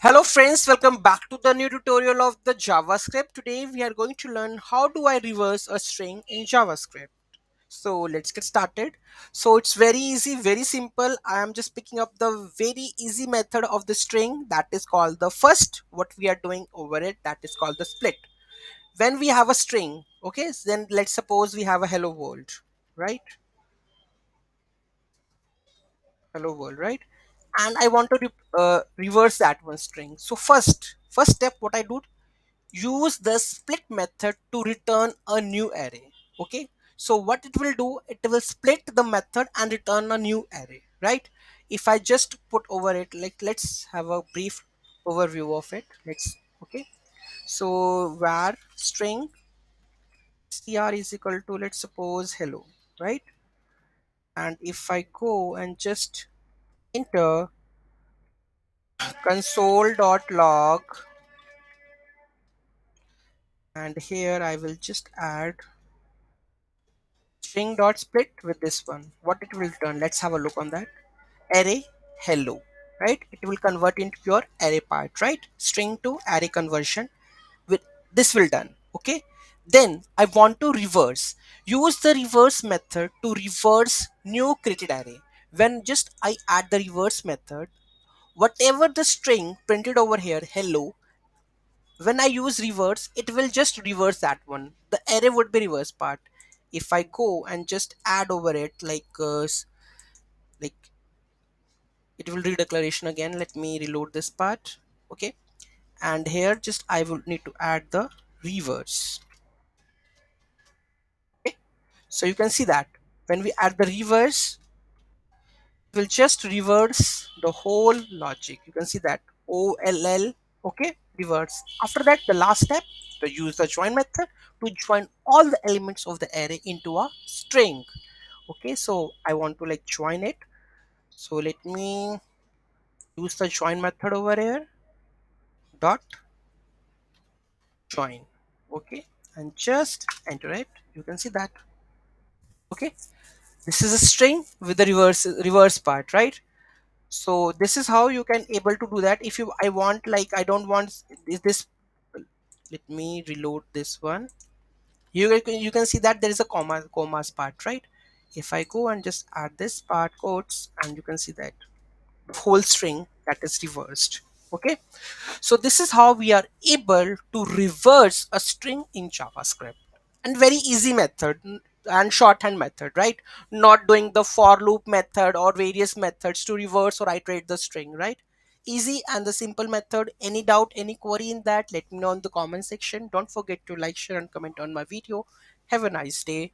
Hello friends, welcome back to the new tutorial of the JavaScript. Today we are going to learn how do I reverse a string in JavaScript. So let's get started. So it's very easy, very simple. I am just picking up the very easy method of the string that is called the first. What we are doing over it, that is called the split. When we have a string, okay, so then let's suppose we have a hello world, right? Hello world, right? And I want to reverse that one string. So first step, what I do, use the split method to return a new array. Okay, so what it will do, it will split the method and return a new array, right? If I just put over it, like let's have a brief overview of it. Let's okay, so var string str is equal to, let's suppose, hello, right? And if I go and just enter console.log, and here I will just add string dot split with this one. What it will return, let's have a look on that. Array hello, right? It will convert into your array part, right? String to array conversion with this will done. Okay, then I want to reverse, use the reverse method to reverse new created array. When just I add the reverse method, whatever the string printed over here hello, when I use reverse, it will just reverse that one. The array would be reverse part. If I go and just add over it like it will redeclaration again. Let me reload this part. Okay, and here just I will need to add the reverse. Okay, so you can see that when we add the reverse, it will just reverse the whole logic. You can see that OLL. Okay, reverse. After that, the last step, to use the join method to join all the elements of the array into a string. Okay, so I want to like join it. So let me use the join method over here. Dot join. Okay, and just enter it. You can see that. Okay, this is a string with the reverse part, right? So this is how you can able to do that. If you I want, like I don't want is this, let me reload this one. You can see that there is a commas part, right? If I go and just add this part quotes, and you can see that whole string that is reversed. Okay, so this is how we are able to reverse a string in JavaScript. And very easy method, and shorthand method, right? Not doing the for loop method or various methods to reverse or iterate the string, right? Easy and the simple method. Any doubt, any query in that, let me know in the comment section. Don't forget to like, share and comment on my video. Have a nice day.